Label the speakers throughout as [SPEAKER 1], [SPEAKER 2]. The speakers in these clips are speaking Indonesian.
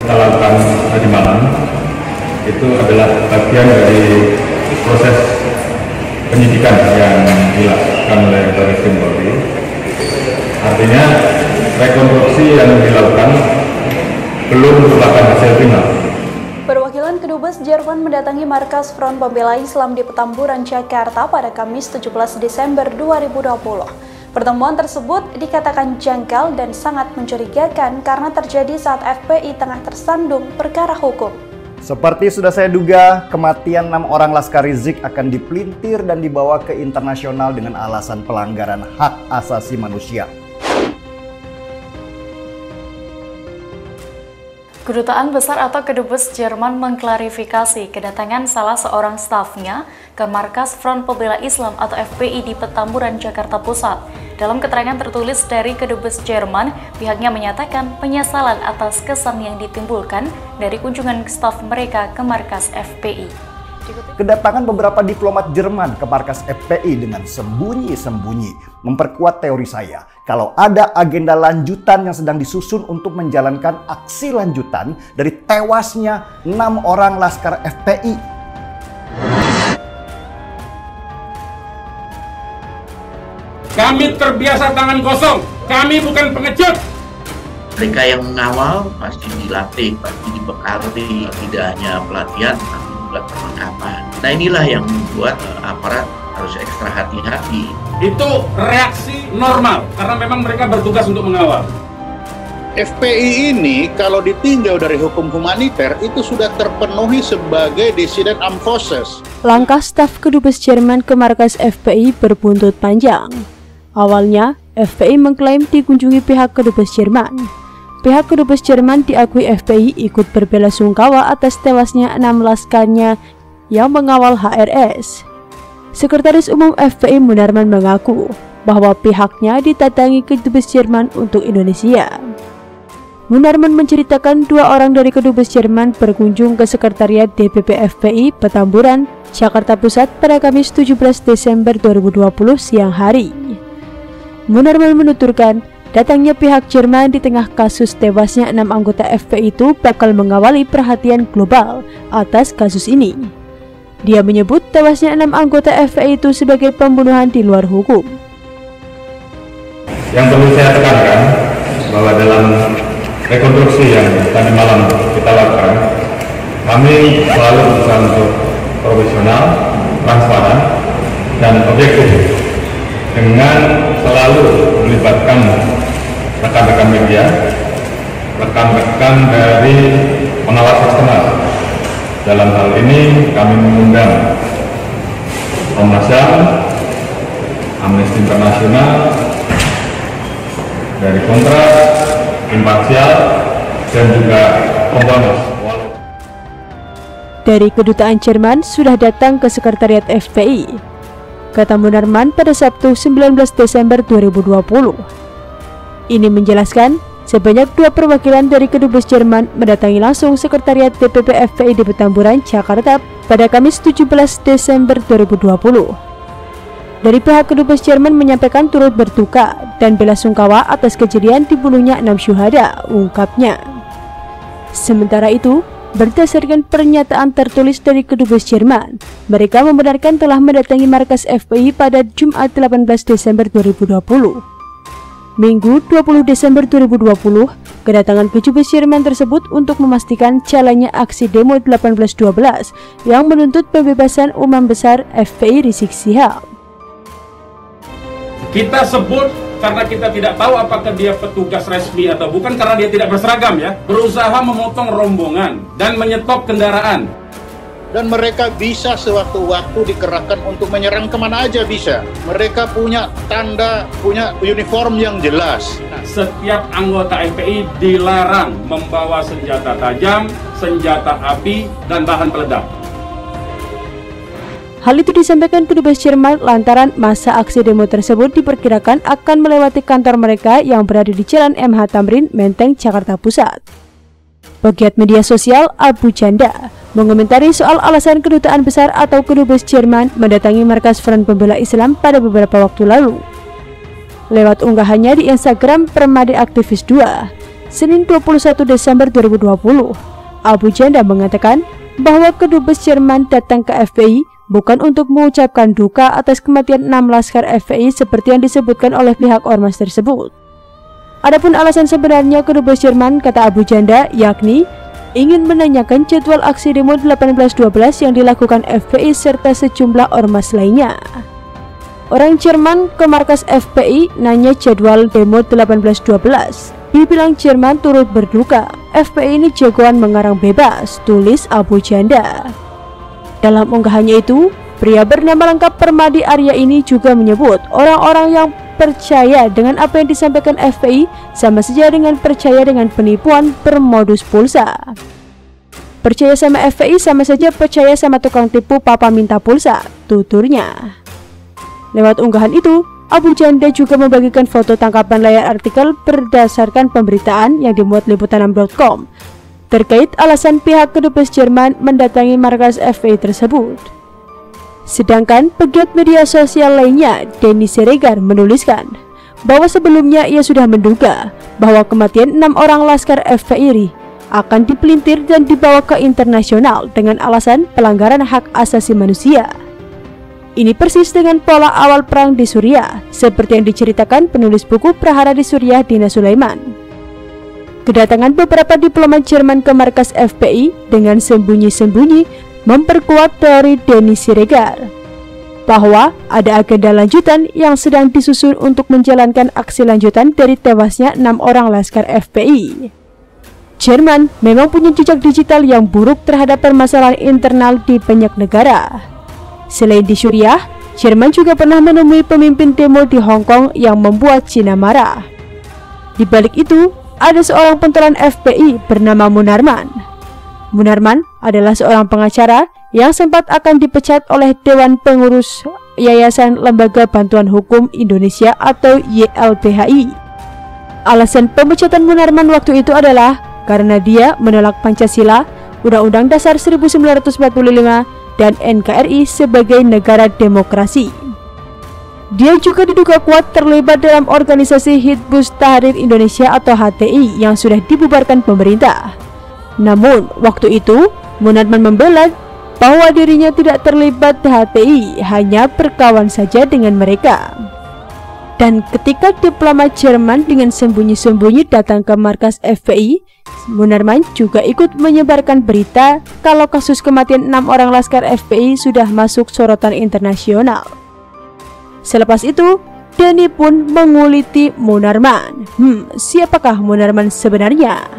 [SPEAKER 1] Kita lakukan tadi malam itu adalah bagian dari proses penyidikan yang dilakukan oleh Baris Krim Polri. Artinya rekonstruksi yang dilakukan belum merupakan hasil final.
[SPEAKER 2] Perwakilan Kedubes Jerman mendatangi markas Front Pembela Islam di Petamburan, Jakarta pada Kamis 17 Desember 2020. Pertemuan tersebut dikatakan janggal dan sangat mencurigakan karena terjadi saat FPI tengah tersandung perkara hukum.
[SPEAKER 3] Seperti sudah saya duga, kematian 6 orang Laskar Rizik akan dipelintir dan dibawa ke internasional dengan alasan pelanggaran hak asasi manusia.
[SPEAKER 2] Kedutaan Besar atau Kedubes Jerman mengklarifikasi kedatangan salah seorang stafnya ke markas Front Pembela Islam atau FPI di Petamburan, Jakarta Pusat. Dalam keterangan tertulis dari Kedubes Jerman, pihaknya menyatakan penyesalan atas kesan yang ditimbulkan dari kunjungan staf mereka ke markas FPI.
[SPEAKER 3] Kedatangan beberapa diplomat Jerman ke markas FPI dengan sembunyi-sembunyi memperkuat teori saya kalau ada agenda lanjutan yang sedang disusun untuk menjalankan aksi lanjutan dari tewasnya 6 orang Laskar FPI.
[SPEAKER 4] Kami terbiasa tangan kosong, kami bukan pengecut.
[SPEAKER 5] Mereka yang mengawal pasti dilatih, pasti dibekali, tidak hanya pelatihan, tapi juga perlengkapan. Nah inilah yang membuat aparat harus ekstra hati-hati.
[SPEAKER 4] Itu reaksi normal, karena memang mereka bertugas untuk mengawal.
[SPEAKER 6] FPI ini kalau ditinjau dari hukum humaniter itu sudah terpenuhi sebagai dissident armed forces.
[SPEAKER 7] Langkah staf Kedubes Jerman ke markas FPI berbuntut panjang. Awalnya, FPI mengklaim dikunjungi pihak Kedubes Jerman. Pihak Kedubes Jerman diakui FPI ikut berbelasungkawa atas tewasnya 6 laskarnya yang mengawal HRS. Sekretaris Umum FPI Munarman mengaku bahwa pihaknya didatangi Kedubes Jerman untuk Indonesia. Munarman menceritakan 2 orang dari Kedubes Jerman berkunjung ke Sekretariat DPP FPI Petamburan, Jakarta Pusat pada Kamis 17 Desember 2020 siang hari. Munarman menuturkan, datangnya pihak Jerman di tengah kasus tewasnya 6 anggota FPI itu bakal mengawali perhatian global atas kasus ini. Dia menyebut tewasnya 6 anggota FPI itu sebagai pembunuhan di luar hukum.
[SPEAKER 1] Yang perlu saya tekankan bahwa dalam rekonstruksi yang tadi malam kita lakukan, kami selalu berusaha untuk profesional, transparan, dan objektif dengan selalu melibatkan rekan-rekan media, rekan-rekan dari pengawas eksternal. Dalam hal ini kami mengundang Komnas HAM, Amnesty International, dari Kontras, Imparsial, dan juga Kompolnas.
[SPEAKER 7] Dari kedutaan Jerman sudah datang ke Sekretariat FPI, kata Munarman pada Sabtu 19 Desember 2020. Ini menjelaskan sebanyak 2 perwakilan dari Kedubes Jerman mendatangi langsung Sekretariat DPP FPI di Petamburan, Jakarta pada Kamis 17 Desember 2020. Dari pihak Kedubes Jerman menyampaikan turut berduka dan belasungkawa atas kejadian dibunuhnya 6 syuhada, ungkapnya. Sementara itu, berdasarkan pernyataan tertulis dari Kedubes Jerman, mereka membenarkan telah mendatangi markas FPI pada Jumat 18 Desember 2020. Minggu 20 Desember 2020, kedatangan Kedubes Jerman tersebut untuk memastikan jalannya aksi demo 1812 yang menuntut pembebasan Imam Besar FPI Rizik Syihab.
[SPEAKER 4] Kita sebut karena kita tidak tahu apakah dia petugas resmi atau bukan, karena dia tidak berseragam ya, berusaha memotong rombongan dan menyetop kendaraan.
[SPEAKER 6] Dan mereka bisa sewaktu-waktu dikerahkan untuk menyerang kemana aja bisa. Mereka punya tanda, punya uniform yang jelas.
[SPEAKER 4] Setiap anggota FPI dilarang membawa senjata tajam, senjata api, dan bahan peledak.
[SPEAKER 7] Hal itu disampaikan Kedubes Jerman lantaran masa aksi demo tersebut diperkirakan akan melewati kantor mereka yang berada di Jalan MH Tamrin, Menteng, Jakarta Pusat. Pegiat media sosial Abu Janda mengomentari soal alasan kedutaan besar atau Kedubes Jerman mendatangi markas Front Pembela Islam pada beberapa waktu lalu. Lewat unggahannya di Instagram Permade Aktivis 2, Senin 21 Desember 2020, Abu Janda mengatakan bahwa Kedubes Jerman datang ke FPI bukan untuk mengucapkan duka atas kematian 6 laskar FPI seperti yang disebutkan oleh pihak ormas tersebut. Adapun alasan sebenarnya Kedubes Jerman, kata Abu Janda, yakni ingin menanyakan jadwal aksi demo 1812 yang dilakukan FPI serta sejumlah ormas lainnya. Orang Jerman ke markas FPI nanya jadwal demo 1812. Dibilang Jerman turut berduka, FPI ini jagoan mengarang bebas, tulis Abu Janda. Dalam unggahannya itu, pria bernama lengkap Permadi Arya ini juga menyebut orang-orang yang percaya dengan apa yang disampaikan FPI sama saja dengan percaya dengan penipuan bermodus pulsa. Percaya sama FPI sama saja percaya sama tukang tipu papa minta pulsa, tuturnya. Lewat unggahan itu, Abu Janda juga membagikan foto tangkapan layar artikel berdasarkan pemberitaan yang dimuat liputan6.com terkait alasan pihak Kedubes Jerman mendatangi markas FPI tersebut. Sedangkan pegiat media sosial lainnya, Denny Siregar, menuliskan bahwa sebelumnya ia sudah menduga bahwa kematian 6 orang laskar FPI akan dipelintir dan dibawa ke internasional dengan alasan pelanggaran hak asasi manusia. Ini persis dengan pola awal perang di Suriah, seperti yang diceritakan penulis buku Prahara di Suriah, Dina Sulaiman. Kedatangan beberapa diplomat Jerman ke markas FPI dengan sembunyi-sembunyi memperkuat teori Denny Siregar bahwa ada agenda lanjutan yang sedang disusun untuk menjalankan aksi lanjutan dari tewasnya 6 orang laskar FPI. Jerman memang punya jejak digital yang buruk terhadap permasalahan internal di banyak negara. Selain di Suriah, Jerman juga pernah menemui pemimpin demo di Hong Kong yang membuat Cina marah. Di balik itu, ada seorang pentolan FPI bernama Munarman. Munarman adalah seorang pengacara yang sempat akan dipecat oleh Dewan Pengurus Yayasan Lembaga Bantuan Hukum Indonesia atau YLBHI. Alasan pemecatan Munarman waktu itu adalah karena dia menolak Pancasila, Undang-Undang Dasar 1945, dan NKRI sebagai negara demokrasi. Dia juga diduga kuat terlibat dalam organisasi Hizbut Tahrir Indonesia atau HTI yang sudah dibubarkan pemerintah. Namun, waktu itu, Munarman membela bahwa dirinya tidak terlibat di HTI, hanya berkawan saja dengan mereka. Dan ketika diplomat Jerman dengan sembunyi-sembunyi datang ke markas FPI, Munarman juga ikut menyebarkan berita kalau kasus kematian 6 orang laskar FPI sudah masuk sorotan internasional. Selepas itu, Denny pun menguliti Munarman. Siapakah Munarman sebenarnya?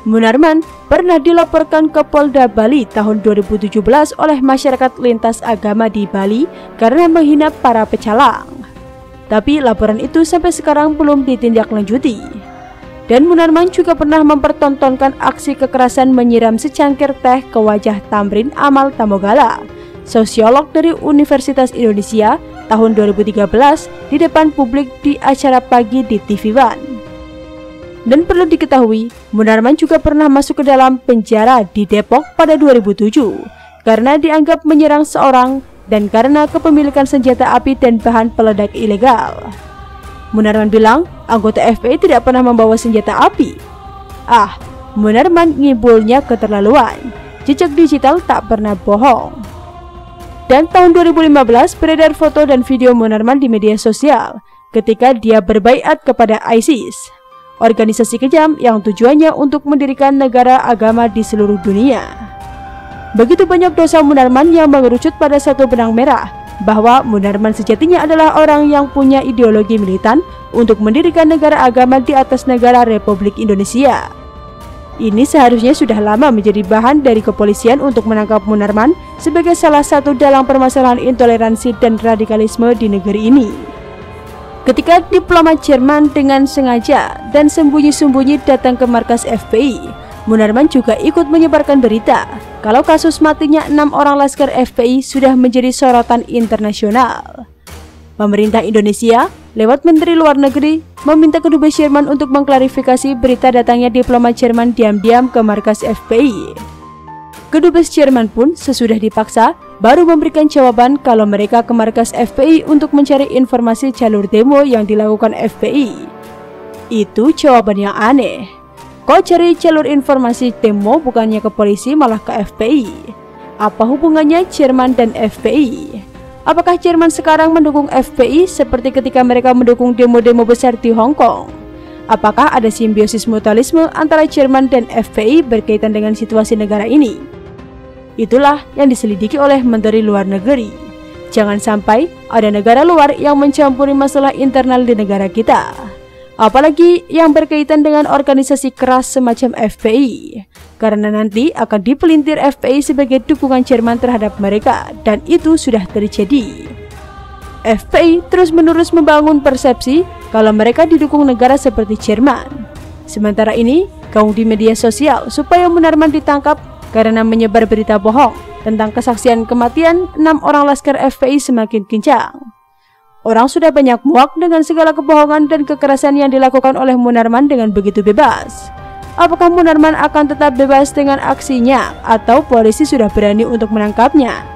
[SPEAKER 7] Munarman pernah dilaporkan ke Polda Bali tahun 2017 oleh masyarakat lintas agama di Bali karena menghina para pecalang. Tapi laporan itu sampai sekarang belum ditindaklanjuti. Dan Munarman juga pernah mempertontonkan aksi kekerasan menyiram secangkir teh ke wajah Tamrin Amal Tamogala, sosiolog dari Universitas Indonesia tahun 2013 di depan publik di acara pagi di TV One. Dan perlu diketahui, Munarman juga pernah masuk ke dalam penjara di Depok pada 2007 karena dianggap menyerang seorang dan karena kepemilikan senjata api dan bahan peledak ilegal. Munarman bilang anggota FPI tidak pernah membawa senjata api. Munarman ngibulnya keterlaluan. Jejak digital tak pernah bohong. Dan tahun 2015 beredar foto dan video Munarman di media sosial ketika dia berbaiat kepada ISIS, organisasi kejam yang tujuannya untuk mendirikan negara agama di seluruh dunia. Begitu banyak dosa Munarman yang mengerucut pada satu benang merah, bahwa Munarman sejatinya adalah orang yang punya ideologi militan untuk mendirikan negara agama di atas negara Republik Indonesia. Ini seharusnya sudah lama menjadi bahan dari kepolisian untuk menangkap Munarman sebagai salah satu dalang permasalahan intoleransi dan radikalisme di negeri ini. Ketika diplomat Jerman dengan sengaja dan sembunyi-sembunyi datang ke markas FPI, Munarman juga ikut menyebarkan berita kalau kasus matinya 6 orang laskar FPI sudah menjadi sorotan internasional. Pemerintah Indonesia lewat Menteri Luar Negeri meminta Kedubes Jerman untuk mengklarifikasi berita datangnya diplomat Jerman diam-diam ke markas FPI. Kedubes Jerman pun sesudah dipaksa baru memberikan jawaban kalau mereka ke markas FPI untuk mencari informasi jalur demo yang dilakukan FPI. Itu jawaban yang aneh. Kok cari jalur informasi demo bukannya ke polisi malah ke FPI? Apa hubungannya Jerman dan FPI? Apakah Jerman sekarang mendukung FPI seperti ketika mereka mendukung demo-demo besar di Hong Kong? Apakah ada simbiosis mutualisme antara Jerman dan FPI berkaitan dengan situasi negara ini? Itulah yang diselidiki oleh Menteri Luar Negeri. Jangan sampai ada negara luar yang mencampuri masalah internal di negara kita. Apalagi yang berkaitan dengan organisasi keras semacam FPI. Karena nanti akan dipelintir FPI sebagai dukungan Jerman terhadap mereka, dan itu sudah terjadi. FPI terus-menerus membangun persepsi kalau mereka didukung negara seperti Jerman. Sementara ini, gaung di media sosial supaya Munarman ditangkap karena menyebar berita bohong tentang kesaksian kematian 6 orang laskar FPI semakin kencang. Orang sudah banyak muak dengan segala kebohongan dan kekerasan yang dilakukan oleh Munarman dengan begitu bebas. Apakah Munarman akan tetap bebas dengan aksinya atau polisi sudah berani untuk menangkapnya?